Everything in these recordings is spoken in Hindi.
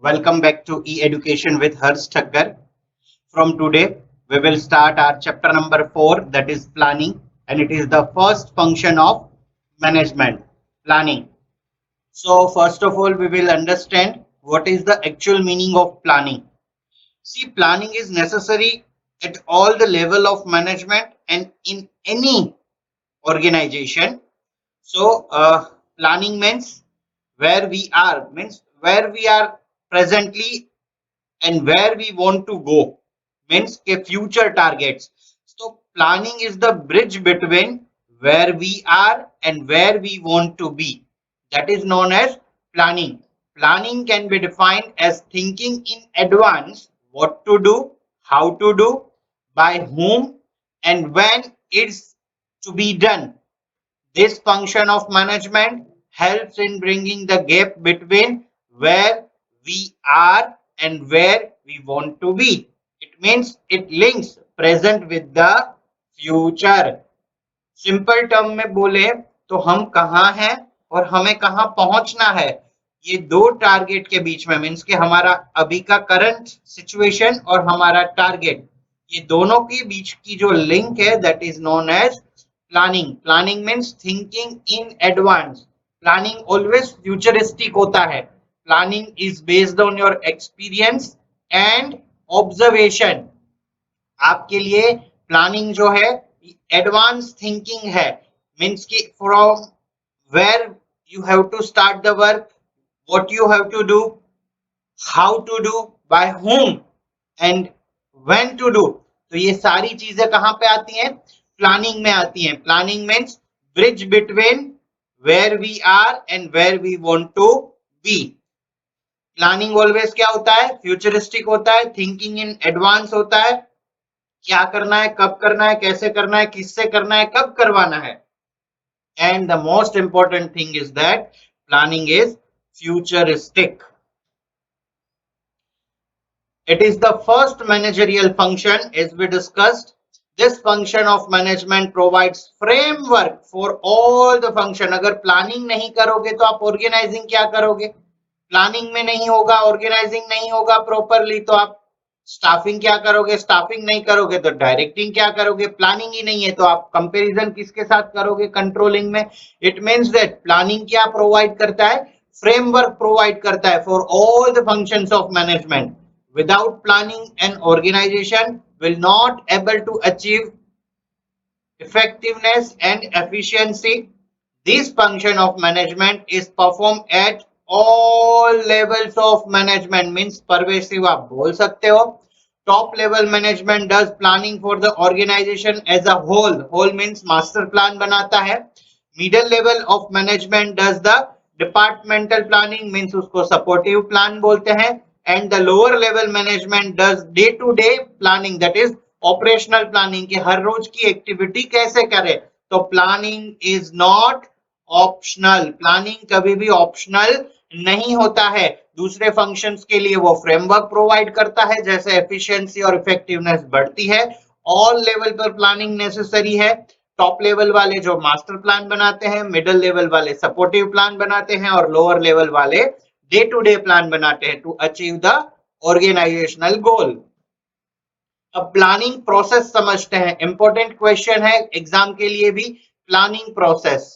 Welcome back to e-education with Harsh Thakkar. From today, we will start our chapter number 4, that is planning, and it is the first function of management, planning. So first of all, we will understand what is the actual meaning of planning. See, planning is necessary at all the level of management and in any organization. So planning means where we are presently and where we want to go, means के future targets. So planning is the bridge between where we are and where we want to be. That is known as planning. Planning can be defined as thinking in advance what to do, how to do, by whom, and when it's to be done. This function of management helps in bringing the gap between where we are and where we want to be. It means it links present with the future. Simple term में बोले तो हम कहाँ हैं और हमें कहाँ पहुंचना है, ये दो टारगेट के बीच में, मीन्स कि हमारा अभी का करंट सिचुएशन और हमारा टारगेट, ये दोनों के बीच की जो लिंक है that is known as planning. Planning means thinking in advance. Planning always futuristic होता है. Planning is based on your experience and observation. आपके लिए प्लानिंग जो है एडवांस थिंकिंग है, मीन्स कि from where you have to start the work, what you have to do, how to do, by whom and when to do. तो ये सारी चीजें कहां पे आती हैं? प्लानिंग में आती हैं. Planning means bridge between where we are and where we want to be. Planning always क्या होता है? फ्यूचरिस्टिक होता है, थिंकिंग इन एडवांस होता है. क्या करना है, कब करना है, कैसे करना है, किससे करना है, कब करवाना है. And the most important thing is that planning is futuristic. It is the first managerial function as we discussed. This function of management provides framework for all the function. अगर प्लानिंग नहीं करोगे तो आप ऑर्गेनाइजिंग क्या करोगे? प्लानिंग में नहीं होगा, ऑर्गेनाइजिंग नहीं होगा प्रॉपरली तो आप स्टाफिंग क्या करोगे? स्टाफिंग नहीं करोगे तो डायरेक्टिंग क्या करोगे? प्लानिंग ही नहीं है तो आप कंपैरिजन किसके साथ करोगे? कंट्रोलिंग में. इट मींस दैट प्लानिंग क्या प्रोवाइड करता है? फ्रेमवर्क प्रोवाइड करता है for all the functions of management. Without planning, an organization will not able to achieve effectiveness and efficiency. This function of management is performed at all levels of management. Means pervasive आप बोल सकते हो. Top level management does planning for the organization as a whole. Whole means master plan बनाता है. Middle level of management does the departmental planning, means उसको supportive plan बोलते हैं. And the lower level management does day to day planning, that is operational planning, कि हर रोज की एक्टिविटी कैसे करे. तो planning is not optional. Planning कभी भी ऑप्शनल नहीं होता है. दूसरे फंक्शंस के लिए वो फ्रेमवर्क प्रोवाइड करता है, जैसे एफिशिएंसी और इफेक्टिवनेस बढ़ती है. ऑल लेवल पर प्लानिंग नेसेसरी है. टॉप लेवल वाले जो मास्टर प्लान बनाते हैं, मिडिल लेवल वाले सपोर्टिव प्लान बनाते हैं और लोअर लेवल वाले डे टू डे प्लान बनाते हैं टू अचीव द ऑर्गेनाइजेशनल गोल. अब प्लानिंग प्रोसेस समझते हैं. इंपॉर्टेंट क्वेश्चन है एग्जाम के लिए भी. प्लानिंग प्रोसेस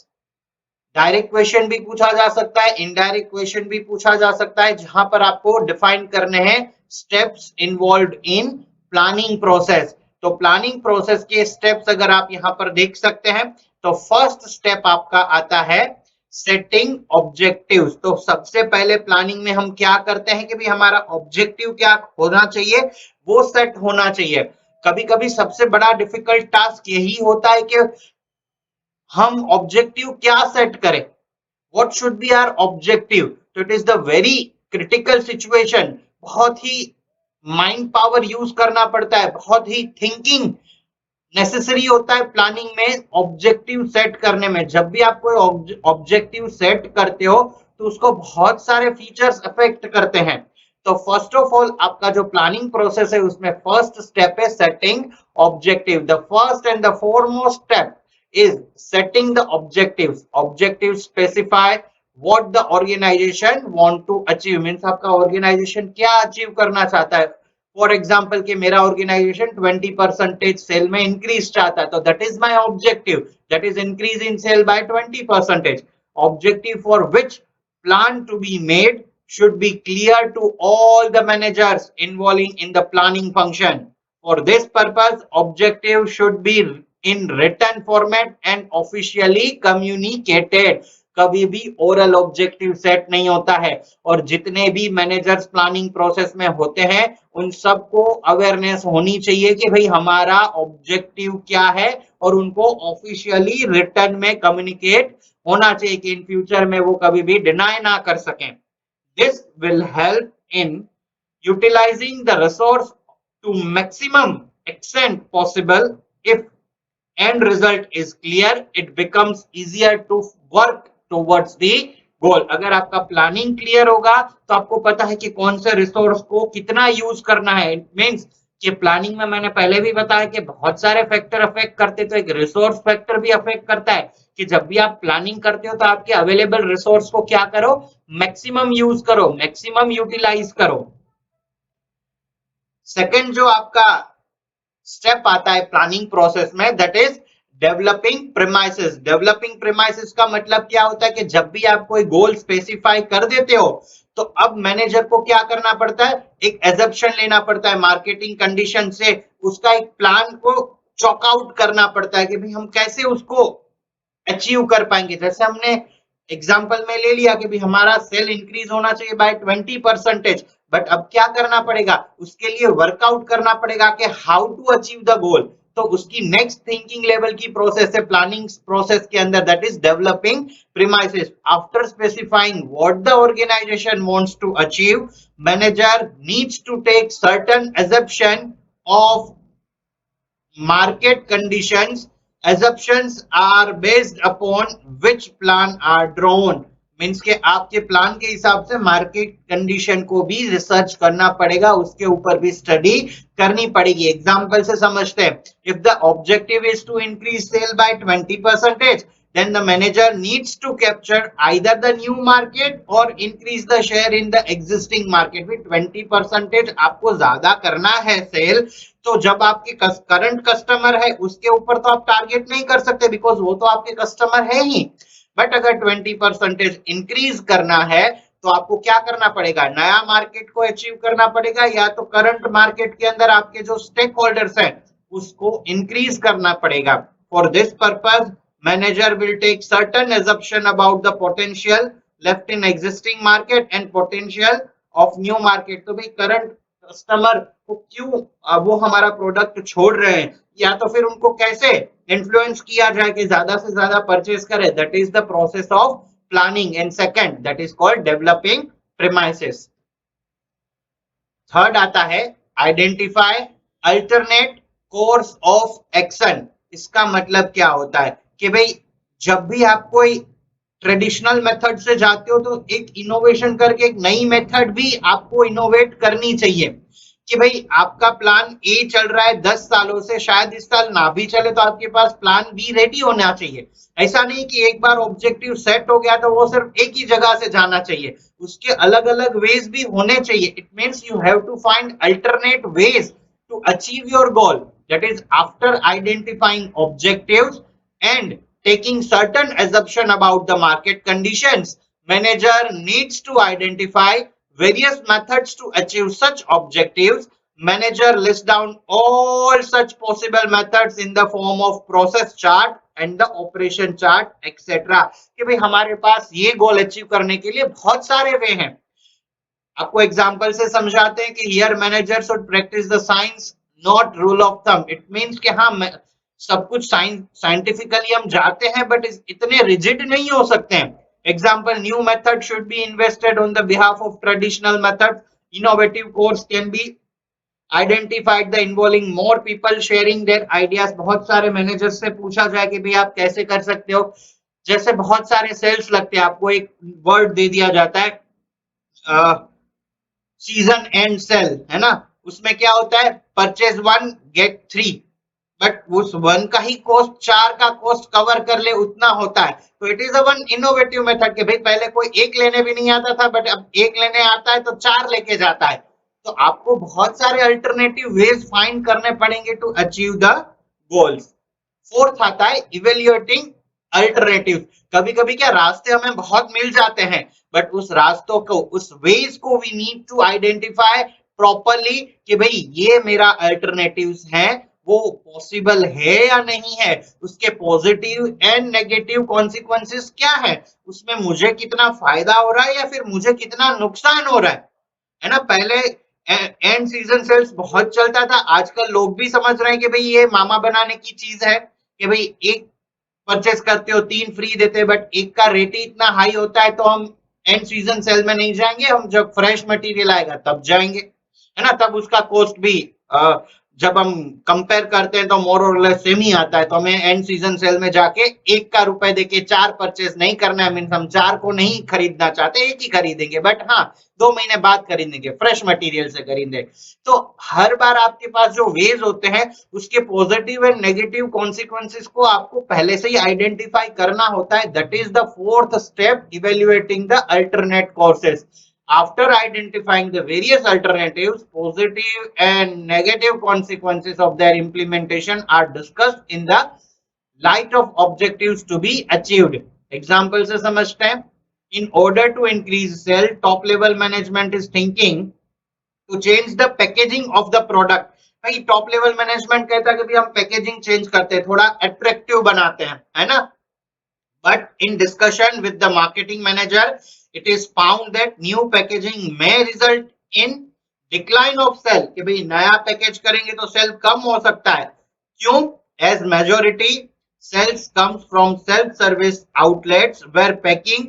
डायरेक्ट क्वेश्चन भी पूछा जा सकता है, इनडायरेक्ट क्वेश्चन भी पूछा जा सकता है, जहां पर आपको डिफाइन करने हैं steps involved in planning process. तो प्लानिंग प्रोसेस के स्टेप्स अगर आप यहां पर देख सकते हैं तो फर्स्ट स्टेप आपका आता है सेटिंग ऑब्जेक्टिव्स. तो सबसे पहले प्लानिंग में हम क्या करते हैं कि भी हमारा ऑब्जेक्टिव क्या होना चाहिए, वो सेट होना चाहिए. कभी कभी सबसे बड़ा डिफिकल्ट टास्क यही होता है कि हम ऑब्जेक्टिव क्या सेट करें. What should be our objective. तो it is the very critical situation. बहुत ही माइंड पावर यूज करना पड़ता है, बहुत ही थिंकिंग नेसेसरी होता है प्लानिंग में ऑब्जेक्टिव सेट करने में. जब भी आप कोई ऑब्जेक्टिव सेट करते हो तो उसको बहुत सारे फीचर्स अफेक्ट करते हैं. तो फर्स्ट ऑफ ऑल आपका जो प्लानिंग प्रोसेस है उसमें फर्स्ट स्टेप है setting objective. The first and the foremost step is setting the objectives. Objectives specify what the organization want to achieve, means आपका organization क्या achieve करना चाहता है. फॉर एग्जाम्पल कि मेरा ऑर्गेनाइजेशन 20% सेल में इंक्रीज चाहता है, तो that is my objective, that is increase in sale by 20%. Objective for which plan to be made should be clear to all the managers involving in the planning function. For this purpose, objective should be in written format and officially communicated. कभी भी ओरल ऑब्जेक्टिव सेट नहीं होता है, और जितने भी मैनेजर्स प्लानिंग प्रोसेस में होते हैं उन सबको अवेयरनेस होनी चाहिए कि भाई हमारा ऑब्जेक्टिव क्या है, और उनको ऑफिशियली रिटर्न में कम्युनिकेट होना चाहिए कि इन फ्यूचर में वो कभी भी डिनाई ना कर सकें. This will help in utilizing the resource to maximum extent possible. If end result is clear, it becomes easier to work towards the goal. अगर आपका प्लानिंग क्लियर होगा तो आपको पता है कि कौन से रिसोर्स को कितना यूज करना है. इट मीन्स कि प्लानिंग में मैंने पहले भी बताया कि बहुत सारे फैक्टर अफेक्ट करते, तो एक रिसोर्स फैक्टर भी अफेक्ट करता है कि जब भी आप प्लानिंग करते हो तो आपके अवेलेबल रिसोर्स को क्या करो, मैक्सिमम यूज करो, मैक्सिमम यूटिलाइज करो. सेकंड जो आपका स्टेप आता है प्लानिंग प्रोसेस में, that is developing premises. Developing premises का मतलब क्या होता है कि जब भी आप कोई गोल स्पेसिफाई कर देते हो तो अब मैनेजर को क्या करना पड़ता है, एक एजम्पशन लेना पड़ता है मार्केटिंग कंडीशन से, उसका एक प्लान को चॉक आउट करना पड़ता है कि भाई हम कैसे उसको अचीव कर पाएंगे. जैसे हमने एग्जांपल में ले लिया कि भाई हमारा सेल इंक्रीज होना चाहिए बाय 20%, बट अब क्या करना पड़ेगा, उसके लिए वर्कआउट करना पड़ेगा कि how to achieve the goal. तो उसकी नेक्स्ट थिंकिंग लेवल की प्रोसेस है प्लानिंग प्रोसेस के अंदर, that is developing premises. After specifying what the organisation wants to achieve, manager needs to take certain assumption of market conditions. Assumptions are based upon which plan are drawn. Means के आपके प्लान के हिसाब से मार्केट कंडीशन को भी रिसर्च करना पड़ेगा, उसके ऊपर भी स्टडी करनी पड़ेगी. एग्जांपल से समझते हैं. If the objective is to increase sale by 20%, then the manager needs to capture either the new market or increase the share in the existing market. with 20% आपको ज्यादा करना है सेल, तो जब आपके करंट कस्टमर है उसके ऊपर तो आप टारगेट नहीं कर सकते, बिकॉज वो तो आपके कस्टमर है ही. बट अगर 20% इंक्रीज करना है तो आपको क्या करना पड़ेगा, नया मार्केट को अचीव करना पड़ेगा, या तो करंट मार्केट के अंदर आपके जो स्टेक होल्डर्स हैं उसको इंक्रीज करना पड़ेगा. For this purpose manager will take certain assumption about the potential left in existing market and potential of new market. तो भाई करंट कस्टमर को क्यों वो हमारा प्रोडक्ट छोड़ रहे हैं, या तो फिर उनको कैसे इन्फ्लुएंस किया जाए कि ज्यादा से ज्यादा परचेज करें. That is the process of planning. And second, that is called developing premises. Third आता है identify alternate course of action. इसका मतलब क्या होता है कि भाई जब भी आप कोई ट्रेडिशनल मेथड से जाते हो तो एक इनोवेशन करके एक नई मेथड भी आपको इनोवेट करनी चाहिए. कि भाई आपका प्लान ए चल रहा है 10 सालों से, शायद इस साल ना भी चले तो आपके पास प्लान बी रेडी होना चाहिए. ऐसा नहीं कि एक बार ऑब्जेक्टिव सेट हो गया तो वो सिर्फ एक ही जगह से जाना चाहिए, उसके अलग अलग वेज भी होने चाहिए. It means you have to find alternate ways to achieve your goal. That is, after identifying objectives and taking certain assumption about the market conditions, manager needs to identify various methods to achieve such objectives. Manager lists down all such possible methods in the form of process chart and the operation chart etc. कि भाई हमारे पास ये गोल अचीव करने के लिए बहुत सारे वे हैं. आपको एग्जांपल से समझाते हैं कि here manager should practice the science not rule of thumb. It means कि हाँ सब कुछ साइंटिफिकली हम जाते हैं बट इतने रिजिड नहीं हो सकते हैं. Example, new method should be invested on the behalf of traditional method. Innovative course can be identified the involving more people sharing their ideas. बहुत सारे मैनेजर्स से पूछा जाए कि भाई आप कैसे कर सकते हो. जैसे बहुत सारे सेल्स लगते हैं, आपको एक वर्ड दे दिया जाता है सीजन एंड सेल, है ना. उसमें क्या होता है, परचेज 1 गेट 3. बट उस वन का ही कॉस्ट चार का कॉस्ट कवर कर ले उतना होता है। तो it is a one innovative method कि भाई पहले कोई एक लेने भी नहीं आता था, बट अब एक लेने आता है तो चार लेके जाता है। तो आपको बहुत सारे अल्टरनेटिव वेज फाइंड करने पड़ेंगे to achieve the goals. Fourth आता है इवेल्युएटिंग अल्टरनेटिव। कभी कभी क्या रास्ते हमें बहुत मिल जाते हैं, बट उस रास्तों को, उस वेज को we need to identify properly कि भाई ये मेरा अल्टरनेटिव्स हैं, वो पॉसिबल है या नहीं है, उसके पॉजिटिव एंड नेगेटिव कॉन्सिक्वेंसेस क्या है, उसमें मुझे कितना फायदा हो रहा है या फिर मुझे कितना नुकसान हो रहा है ना। पहले एंड सीजन सेल्स बहुत चलता था, आजकल लोग भी समझ रहे हैं कि भाई ये मामा बनाने की चीज है कि भाई एक परचेस करते हो तीन फ्री देते हैं, बट एक का रेट ही इतना हाई होता है तो हम एंड सीजन सेल में नहीं जाएंगे, हम जब फ्रेश मटेरियल आएगा तब जाएंगे, है ना। तब उसका कॉस्ट भी जब हम कंपेयर करते हैं तो मोर और लेस सेम ही आता है। तो हमें एंड सीजन सेल में जाके एक का रुपए देके चार परचेस नहीं करना है, मीन्स हम चार को नहीं खरीदना चाहते, एक ही खरीदेंगे, बट हाँ 2 महीने बाद खरीदेंगे, फ्रेश मटेरियल से खरीदेंगे। तो हर बार आपके पास जो वेज होते हैं उसके पॉजिटिव एंड नेगेटिव कॉन्सिक्वेंसेस को आपको पहले से ही आइडेंटिफाई करना होता है। That is the fourth step, evaluating the alternate courses. After identifying the various alternatives, positive and negative consequences of their implementation are discussed in the light of objectives to be achieved. Example से समझते हैं। In order to increase sale, top level management is thinking to change the packaging of the product. भाई टॉप लेवल मैनेजमेंट कहता है कि भाई हम पैकेजिंग चेंज करते हैं, थोड़ा अट्रैक्टिव बनाते हैं, है ना। But in discussion with the marketing manager, it is found that new packaging may result in decline of sale. कि भाई नया पैकेज करेंगे तो सेल कम हो सकता है। क्यों? As majority sales comes from self-service outlets where packing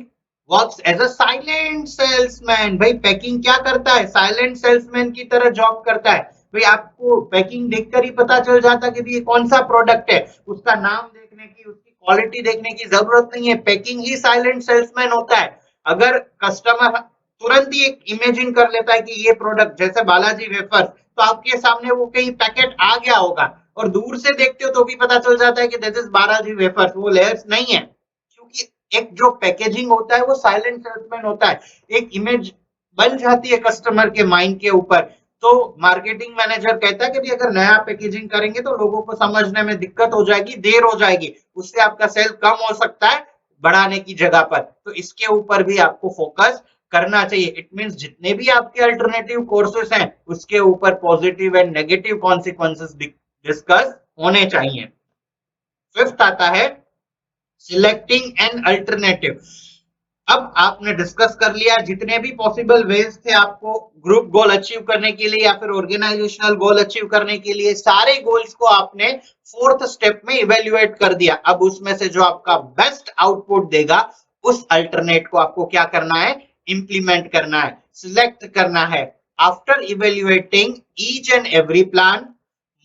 works as a silent salesman. भाई पैकिंग क्या करता है? साइलेंट सेल्समैन की तरह जॉब करता है। भाई आपको पैकिंग देखकर ही पता चल जाता है कि ये कौन सा प्रोडक्ट है, उसका नाम देखने की, उसकी क्वालिटी देखने की जरूरत नहीं है। पैकिंग ही साइलेंट सेल्समैन होता है। अगर कस्टमर तुरंत ही एक इमेजिन कर लेता है कि ये प्रोडक्ट जैसे बालाजी वेफर्स, तो आपके सामने वो कहीं पैकेट आ गया होगा और दूर से देखते हो तो भी पता चल जाता है कि दिस इज बालाजी वेफर्स, वो लेयर्स नहीं है। क्योंकि एक जो पैकेजिंग होता है वो साइलेंट सेल्समैन होता है, एक इमेज बन जाती है कस्टमर के माइंड के ऊपर। तो मार्केटिंग मैनेजर कहता है कि भी अगर नया पैकेजिंग करेंगे तो लोगों को समझने में दिक्कत हो जाएगी, देर हो जाएगी, उससे आपका सेल कम हो सकता है बढ़ाने की जगह पर। तो इसके ऊपर भी आपको फोकस करना चाहिए। इट मींस जितने भी आपके अल्टरनेटिव कोर्सेस हैं उसके ऊपर positive and negative consequences discuss होने चाहिए। फिफ्थ आता है सिलेक्टिंग एन अल्टरनेटिव। अब आपने डिस्कस कर लिया जितने भी पॉसिबल वेज थे आपको ग्रुप गोल अचीव करने के लिए या फिर ऑर्गेनाइजेशनल गोल अचीव करने के लिए, सारे गोल्स को आपने फोर्थ स्टेप में इवेल्युएट कर दिया। अब उसमें से जो आपका बेस्ट आउटपुट देगा उस अल्टरनेट को आपको क्या करना है? इंप्लीमेंट करना है, सिलेक्ट करना है। After evaluating each and every plan,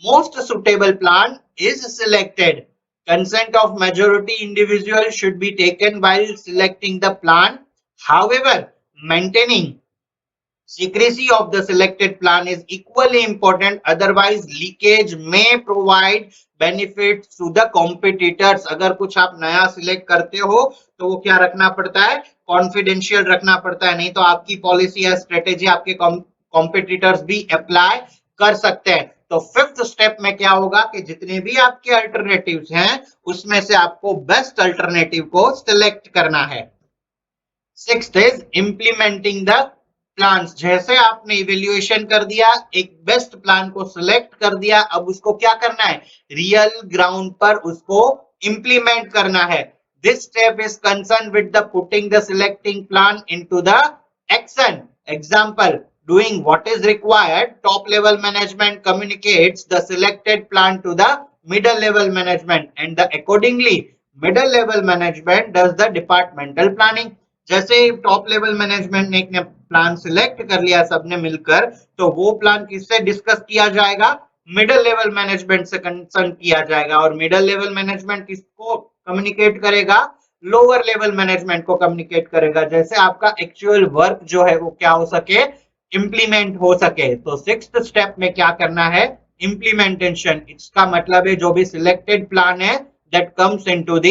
most suitable plan is selected. Consent of majority individual should be taken while selecting the plan. However, maintaining secrecy of the selected plan is equally important, otherwise leakage may provide benefits to the competitors. अगर कुछ आप नया सिलेक्ट करते हो तो वो क्या रखना पड़ता है? कॉन्फिडेंशियल रखना पड़ता है, नहीं तो आपकी पॉलिसी या स्ट्रेटेजी आपके कॉम्पिटिटर्स भी अप्लाई कर सकते हैं। तो फिफ्थ स्टेप में क्या होगा कि जितने भी आपके अल्टरनेटिव्स हैं उसमें से आपको बेस्ट अल्टरनेटिव को सिलेक्ट करना है। Sixth is implementing the plans. जैसे आपने इवेल्युएशन कर दिया, एक बेस्ट प्लान को सिलेक्ट कर दिया, अब उसको क्या करना है? रियल ग्राउंड पर उसको इंप्लीमेंट करना है। This step is concern with the putting the selecting plan into the action. Example, doing what is required, top level management communicates the selected plan to the middle level management and the accordingly middle level management does the departmental planning। जैसे टॉप लेवल मैनेजमेंट ने प्लान सिलेक्ट कर लिया सबने मिलकर, तो वो प्लान किससे डिस्कस किया जाएगा? मिडिल लेवल मैनेजमेंट से कंसर्न किया जाएगा। और मिडिल लेवल मैनेजमेंट किसको कम्युनिकेट करेगा? लोअर लेवल मैनेजमेंट को कम्युनिकेट करेगा, जैसे आपका एक्चुअल वर्क जो है वो क्या हो सके? इंप्लीमेंट हो सके। तो सिक्स्थ स्टेप में क्या करना है? इम्प्लीमेंटेशन, इसका मतलब है जो भी सिलेक्टेड प्लान है that comes into the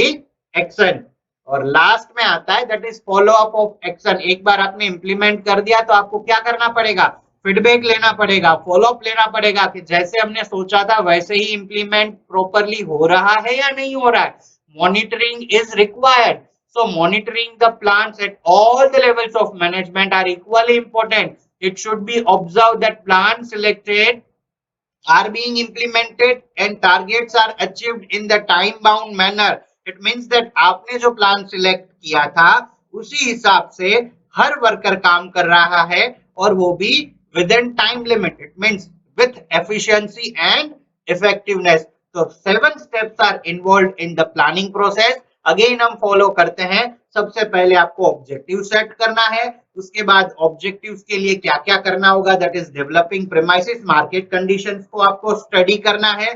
action. और लास्ट में आता है that is follow up of action. एक बार आपने इंप्लीमेंट कर दिया तो आपको क्या करना पड़ेगा, फीडबैक लेना पड़ेगा, फॉलो अप लेना पड़ेगा कि जैसे हमने सोचा था वैसे ही इंप्लीमेंट प्रॉपरली हो रहा है या नहीं हो रहा है। Monitoring is required, so monitoring the plans at all the levels of management are equally important. It should be observed that plans selected are being implemented and targets are achieved in the time bound manner. It means that आपने जो प्लान सिलेक्ट किया था उसी हिसाब से हर वर्कर काम कर रहा है और वो भी within time limit, it means with efficiency and effectiveness. तो 7 steps are involve in the planning process. Again हम फॉलो करते हैं। सबसे पहले आपको ऑब्जेक्टिव सेट करना है, उसके बाद ऑब्जेक्टिव्स के लिए क्या क्या करना होगा, that is developing premises, market conditions को आपको स्टडी करना है।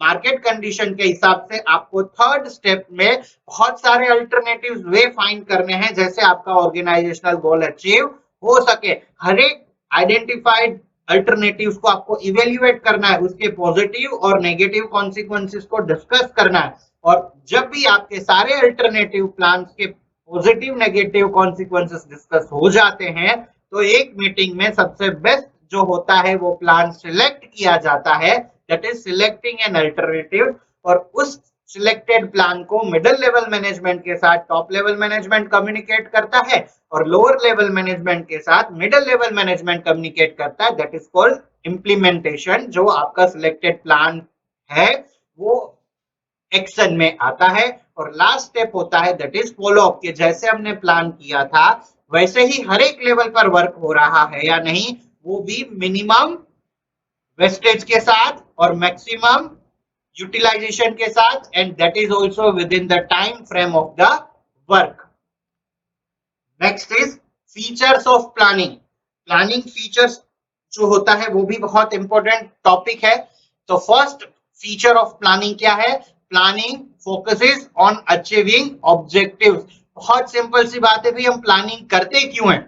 मार्केट कंडीशन के हिसाब से आपको थर्ड स्टेप में बहुत सारे अल्टरनेटिव्स वे फाइंड करने हैं जैसे आपका ऑर्गेनाइजेशनल गोल अचीव हो सके। हर एक आइडेंटिफाइड अल्टरनेटिव्स को आपको इवेल्युएट करना है, उसके पॉजिटिव और नेगेटिव कॉन्सिक्वेंसेस को डिस्कस करना है। और जब भी आपके सारे अल्टरनेटिव प्लान्स के पॉजिटिव नेगेटिव कॉन्सिक्वेंसेस डिस्कस हो जाते हैं तो एक मीटिंग में सबसे बेस्ट जो होता है वो प्लान सिलेक्ट किया जाता है, that is selecting an alternative. और उस सिलेक्टेड प्लान को मिडिल लेवल मैनेजमेंट के साथ टॉप लेवल मैनेजमेंट कम्युनिकेट करता है और लोअर लेवल मैनेजमेंट के साथ मिडिल लेवल मैनेजमेंट कम्युनिकेट करता है, दैट इज कॉल्ड इंप्लीमेंटेशन। जो आपका सिलेक्टेड प्लान है वो एक्शन में आता है। और लास्ट स्टेप होता है दैट इज फॉलो अप, कि जैसे हमने प्लान किया था वैसे ही हर एक लेवल पर वर्क हो रहा है या नहीं, वो भी मिनिमम वेस्टेज के साथ और मैक्सिमम यूटिलाइजेशन के साथ, and that is also with in the time frame of the work. Next is features of planning. Planning features जो होता है वो भी बहुत इंपॉर्टेंट टॉपिक है। तो फर्स्ट फीचर ऑफ प्लानिंग क्या है, planning focuses on achieving objectives. बहुत सिंपल सी बात है, भी हम प्लानिंग करते क्यों हैं।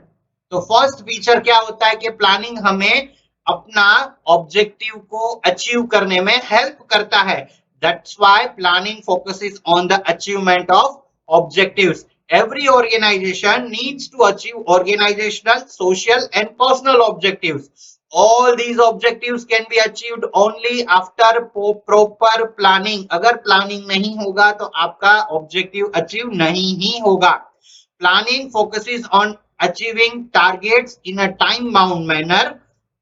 तो फर्स्ट फीचर क्या होता है कि प्लानिंग हमें अपना ऑब्जेक्टिव को अचीव करने में हेल्प करता है। That's why planning focuses on the achievement of objectives. Every organization needs to achieve organizational, social and personal objectives. All these objectives can be achieved only after proper planning. अगर प्लानिंग नहीं होगा तो आपका ऑब्जेक्टिव अचीव नहीं ही होगा। Planning focuses on achieving targets in a time bound manner.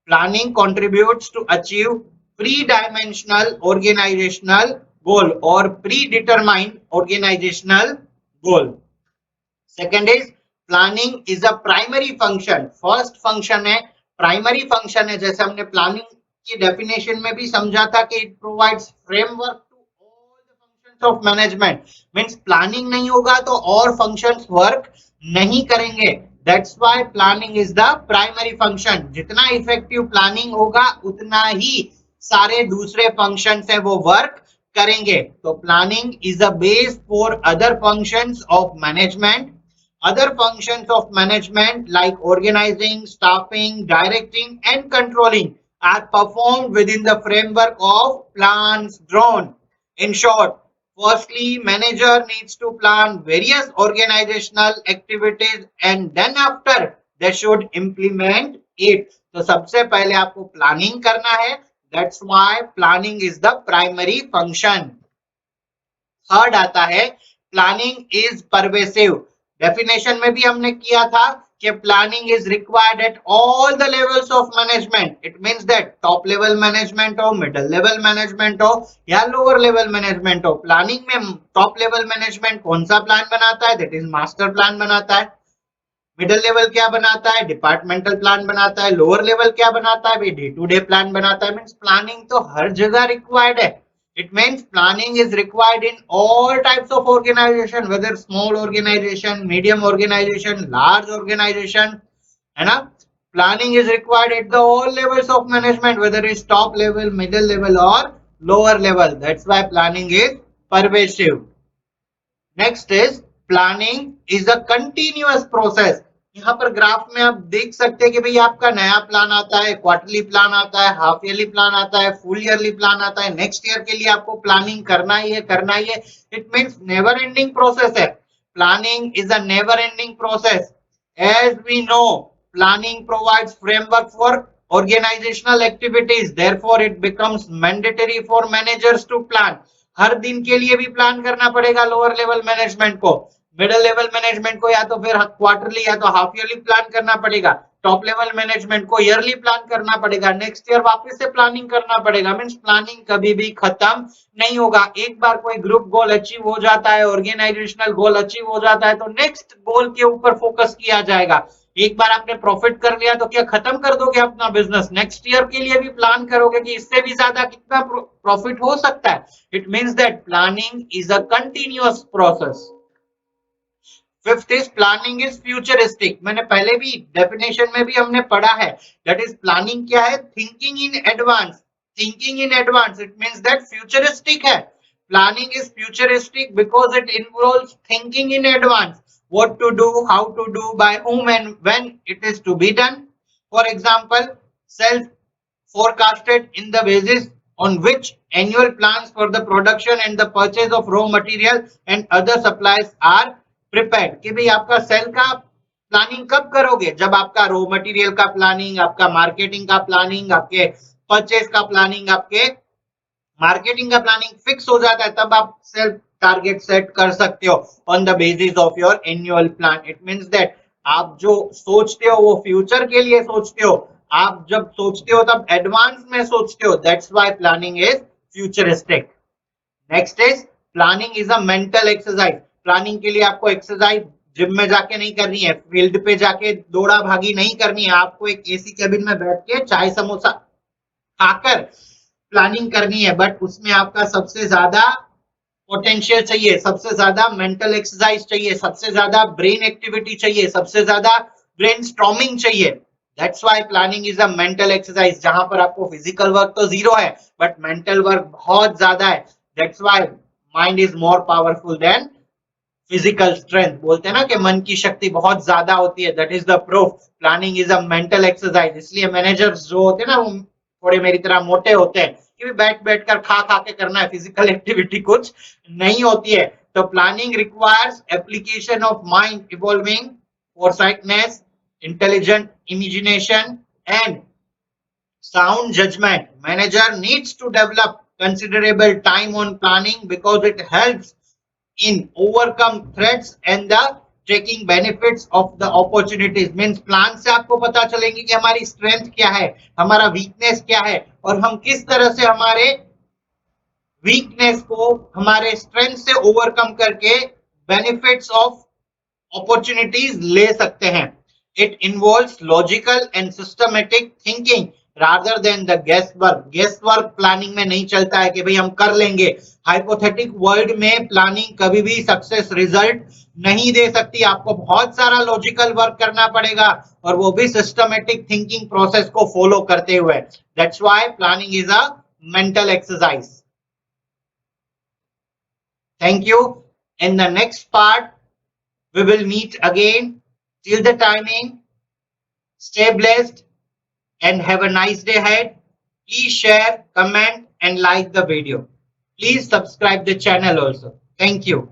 Planning contributes to achieve pre-dimensional organizational goal or predetermined organizational goal. Second is planning is a primary function. First function है प्राइमरी फंक्शन है, जैसे हमने प्लानिंग की डेफिनेशन में भी समझा था कि it provides framework to all the functions of management. Means planning नहीं होगा तो और फंक्शंस वर्क नहीं करेंगे। That's why planning is the primary function. जितना इफेक्टिव प्लानिंग होगा उतना ही सारे दूसरे फंक्शंस है वो वर्क करेंगे। तो planning is a base for other functions of management. Other functions of management like organizing, staffing, directing and controlling are performed within the framework of plans drawn. In short, firstly, manager needs to plan various organizational activities and then after they should implement it. तो सबसे पहले आपको प्लानिंग करना है, that's why planning is the primary function. Third आता है प्लानिंग इज परवेसिव। डेफिनेशन में भी हमने किया था कि planning is required at all the levels of management. It means that top level management हो, मिडिल लेवल मैनेजमेंट हो या लोअर लेवल मैनेजमेंट हो। प्लानिंग में टॉप लेवल मैनेजमेंट कौन सा प्लान बनाता है, दैट इज मास्टर प्लान बनाता है। मिडिल लेवल क्या बनाता है, डिपार्टमेंटल प्लान बनाता है। लोअर लेवल क्या बनाता है, डे टू डे प्लान बनाता है। मींस प्लानिंग तो हर जगह रिक्वायर्ड है। It means planning is required in all types of organization, whether small organization, medium organization, large organization, है ना। Planning is required at the all levels of management, whether it's top level, middle level or lower level. That's why planning is pervasive. Next is planning is a continuous process. यहाँ पर ग्राफ में आप देख सकते हैं कि भाई आपका नया प्लान आता है, क्वार्टरली प्लान आता है, हाफ ईयरली प्लान आता है, फुल ईयरली प्लान आता है। नेक्स्ट ईयर के लिए आपको प्लानिंग करना ही है, करना ही है। It means never ending process है। Planning is a never ending process. As we know, planning provides framework for organizational activities, therefore it becomes mandatory for managers to plan। हर दिन के लिए भी प्लान करना पड़ेगा लोअर लेवल मैनेजमेंट को, मिडिल लेवल मैनेजमेंट को या तो फिर क्वार्टरली या तो हाफ ईयरली प्लान करना पड़ेगा, टॉप लेवल मैनेजमेंट को ईयरली प्लान करना पड़ेगा, नेक्स्ट ईयर वापस से प्लानिंग करना पड़ेगा। मींस प्लानिंग कभी भी खत्म नहीं होगा। एक बार कोई ग्रुप गोल अचीव हो जाता है, ऑर्गेनाइजेशनल गोल अचीव हो जाता है, तो नेक्स्ट गोल के ऊपर फोकस किया जाएगा। एक बार आपने प्रॉफिट कर लिया तो क्या खत्म कर दोगे अपना बिजनेस? नेक्स्ट ईयर के लिए भी प्लान करोगे कि इससे भी ज्यादा कितना प्रॉफिट हो सकता है। It means that planning is a continuous process. Fifth is planning is futuristic. मैंने पहले भी डेफिनेशन में भी हमने पढ़ा है। दैट इज प्लानिंग क्या है? Thinking in advance. Thinking in advance, it means that futuristic है। Planning is futuristic because it involves thinking in advance, what to do, how to do, by whom and when it is to be done. For example, self forecasted in the basis on which annual plans for the production and the purchase of raw material and other supplies are prepared। कि भाई आपका सेल का प्लानिंग कब करोगे? जब आपका रॉ मटेरियल का प्लानिंग, आपका मार्केटिंग का प्लानिंग, आपके परचेज का प्लानिंग, आपके मार्केटिंग का प्लानिंग फिक्स हो जाता है, तब आप सेल्फ टारगेट सेट कर सकते हो on the basis of your annual plan. It means that आप जो सोचते हो वो फ्यूचर के लिए सोचते हो। आप जब सोचते हो तब एडवांस में सोचते हो। That's why planning is futuristic. Next is planning is a mental exercise. Planning के लिए आपको एक्सरसाइज जिम में जाके नहीं करनी है, फील्ड पे जाके दौड़ा भागी नहीं करनी है। आपको एक एसी कैबिन में बैठ के चाय समोसा खाकर प्लानिंग करनी है। बट उसमें आपका सबसे ज्यादा पोटेंशियल चाहिए, सबसे ज्यादा मेंटल एक्सरसाइज चाहिए, सबसे ज्यादा ब्रेन एक्टिविटी चाहिए, सबसे ज्यादा ब्रेन स्टॉर्मिंग चाहिए। That's why planning is a mental exercise. जहां पर आपको फिजिकल वर्क तो जीरो है बट मेंटल वर्क बहुत ज्यादा है। That's why mind is more powerful than physical strength. बोलते हैं ना कि मन की शक्ति बहुत ज्यादा होती है। That is the proof. Planning is a mental exercise. इसलिए मैनेजर्स जो होते हैं ना, वो थोड़े मेरी तरह मोटे होते हैं कि बैठ बैठ कर खा खा के करना है, फिजिकल एक्टिविटी कुछ नहीं होती है। तो planning requires application of mind involving foresightness, intelligent imagination and sound judgment। Manager needs to develop considerable time on planning because it helps in overcome threats and the taking benefits of the opportunities। Means plan से आपको पता चलेंगे कि हमारी स्ट्रेंथ क्या है, हमारा वीकनेस क्या है, और हम किस तरह से हमारे वीकनेस को हमारे स्ट्रेंथ से ओवरकम करके बेनिफिट्स ऑफ opportunities ले सकते हैं। It involves logical and systematic thinking rather than the guesswork। guesswork planning में नहीं चलता है कि भाई हम कर लेंगे। हाइपोथेटिक वर्ल्ड में प्लानिंग कभी भी सक्सेस रिजल्ट नहीं दे सकती। आपको बहुत सारा लॉजिकल वर्क करना पड़ेगा और वो भी सिस्टमेटिक थिंकिंग प्रोसेस को फॉलो करते हुए। That's why planning is a mental exercise. Thank you. In the next part we will meet again. Till the timing, stay blessed and have a nice day ahead. Please share, comment and like the video. Please subscribe the channel also. Thank you.